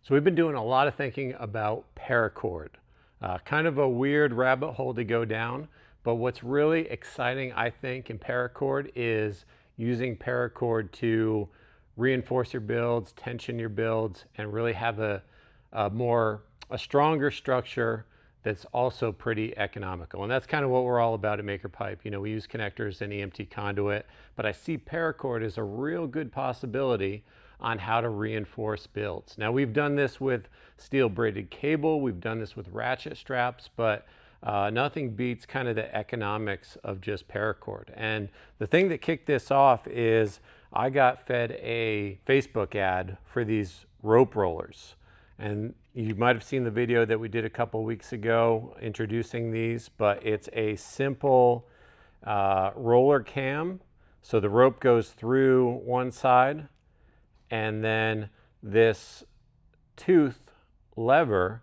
So we've been doing a lot of thinking about paracord. Kind of a weird rabbit hole to go down, but what's really exciting, I think, in paracord is using paracord to reinforce your builds, tension your builds, and really have a stronger structure that's also pretty economical. And that's kind of what we're all about at Maker Pipe. You know, we use connectors and EMT conduit, but I see paracord as a real good possibility on how to reinforce builds. Now, we've done this with steel braided cable, we've done this with ratchet straps, but nothing beats kind of the economics of just paracord. And the thing that kicked this off is I got fed a Facebook ad for these rope rollers. And you might have seen the video that we did a couple weeks ago introducing these, but it's a simple roller cam. So the rope goes through one side, and then this tooth lever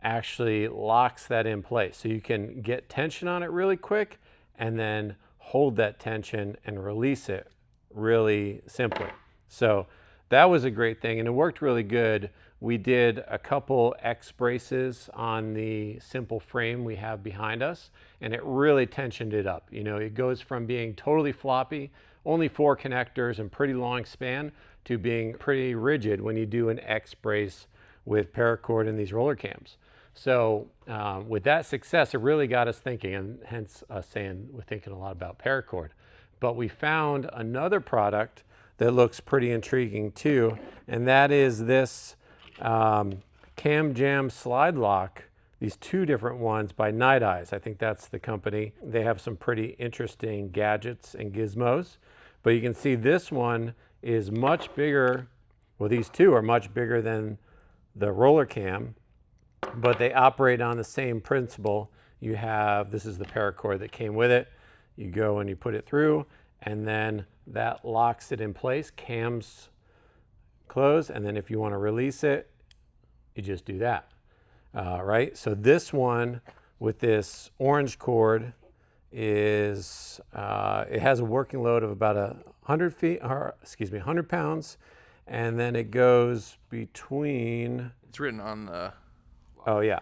actually locks that in place. So you can get tension on it really quick and then hold that tension and release it really simply. So that was a great thing, and it worked really good. We did a couple X braces on the simple frame we have behind us, and it really tensioned it up. You know, it goes from being totally floppy, only 4 connectors and pretty long span, to being pretty rigid when you do an X brace with paracord and these roller cams. So with that success, it really got us thinking, and hence us saying we're thinking a lot about paracord. But we found another product that looks pretty intriguing too, and that is this Cam Jam slide lock, these 2 different ones by Night Eyes. I think that's the company. They have some pretty interesting gadgets and gizmos, but you can see this one is much bigger. Well, these 2 are much bigger than the roller cam, but they operate on the same principle. You have, this is the paracord that came with it. You go and you put it through, and then that locks it in place. Cams close, and then if you want to release it, you just do that. Right? So this one with this orange cord is, it has a working load of about 100 pounds, and then it goes between, it's written on the, oh yeah,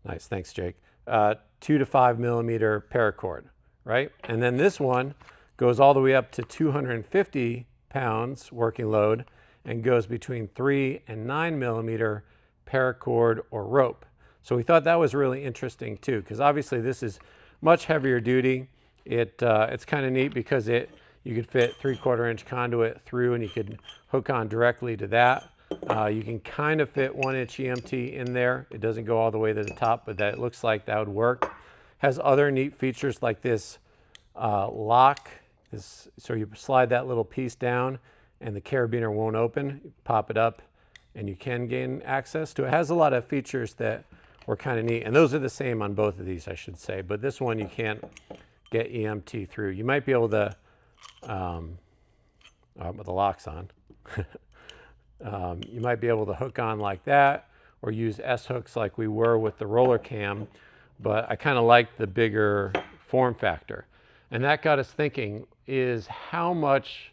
nice, thanks Jake, 2 to 5 millimeter paracord, right? And then this one goes all the way up to 250 pounds working load and goes between 3 and 9 millimeter paracord or rope. So we thought that was really interesting too, because obviously this is much heavier duty. It's kind of neat because you could fit 3/4 inch conduit through, and you could hook on directly to that. You can kind of fit 1 inch EMT in there. It doesn't go all the way to the top, but that looks like that would work. Has other neat features like this lock. So you slide that little piece down and the carabiner won't open. You pop it up and you can gain access to it. It has a lot of features that were kind of neat, and those are the same on both of these, I should say, but this one you can't get EMT through. You might be able to, with the locks on, you might be able to hook on like that or use S-hooks like we were with the roller cam, but I kind of like the bigger form factor. And that got us thinking, is how much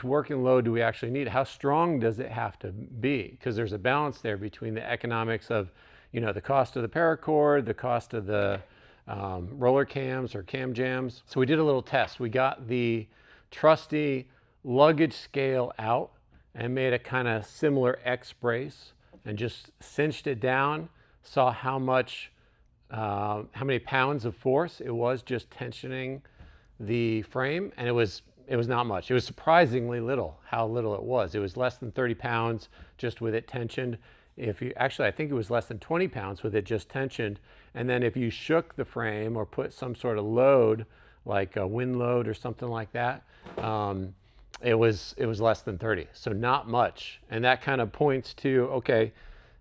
working load do we actually need? How strong does it have to be? Because there's a balance there between the economics of, you know, the cost of the paracord, the cost of the roller cams or cam jams. So we did a little test. We got the trusty luggage scale out and made a kind of similar X brace and just cinched it down, saw how many pounds of force it was just tensioning the frame, and it was not much. It was surprisingly little, how little it was. It was less than 30 pounds just with it tensioned. I think it was less than 20 pounds with it just tensioned. And then if you shook the frame or put some sort of load, like a wind load or something like that, it was less than 30. So not much. And that kind of points to, okay,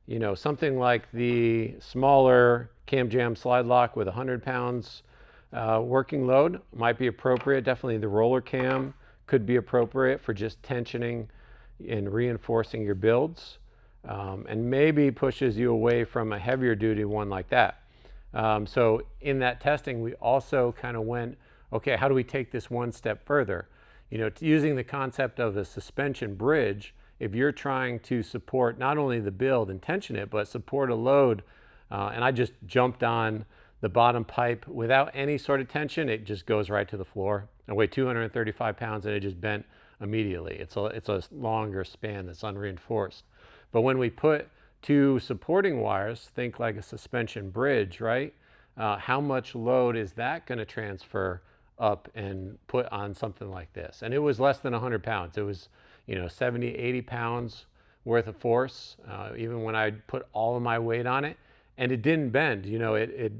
you know, something like the smaller Cam Jam slide lock with 100 pounds working load might be appropriate. Definitely the roller cam could be appropriate for just tensioning and reinforcing your builds, and maybe pushes you away from a heavier duty one like that. So in that testing, we also kind of went, okay, how do we take this one step further? You know, using the concept of a suspension bridge if you're trying to support not only the build and tension it, but support a load. And I just jumped on the bottom pipe without any sort of tension. It just goes right to the floor. I weigh 235 pounds and it just bent immediately. It's a longer span that's unreinforced. But when we put two supporting wires, think like a suspension bridge, right? How much load is that going to transfer up and put on something like this? And it was less than 100 pounds. It was, 70, 80 pounds worth of force, even when I put all of my weight on it. And it didn't bend. It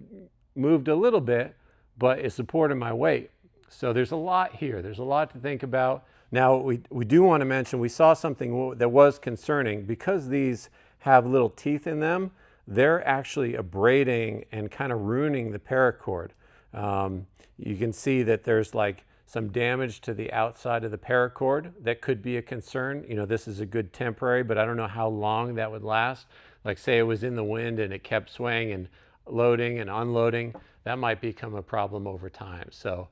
moved a little bit, but it supported my weight. So there's a lot here. There's a lot to think about. Now, we do want to mention, we saw something that was concerning. Because these have little teeth in them, they're actually abrading and kind of ruining the paracord. You can see that there's like some damage to the outside of the paracord that could be a concern. This is a good temporary, but I don't know how long that would last. Like say it was in the wind and it kept swaying and loading and unloading, that might become a problem over time. So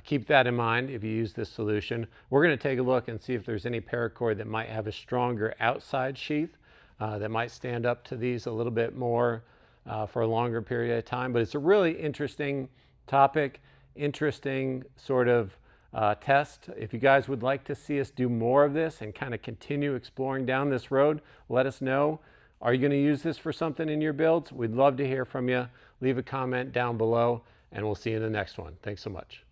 keep that in mind if you use this solution. We're going to take a look and see if there's any paracord that might have a stronger outside sheath that might stand up to these a little bit more for a longer period of time. But it's a really interesting topic, interesting sort of test. If you guys would like to see us do more of this and kind of continue exploring down this road, let us know. Are you going to use this for something in your builds? We'd love to hear from you. Leave a comment down below, and we'll see you in the next one. Thanks so much.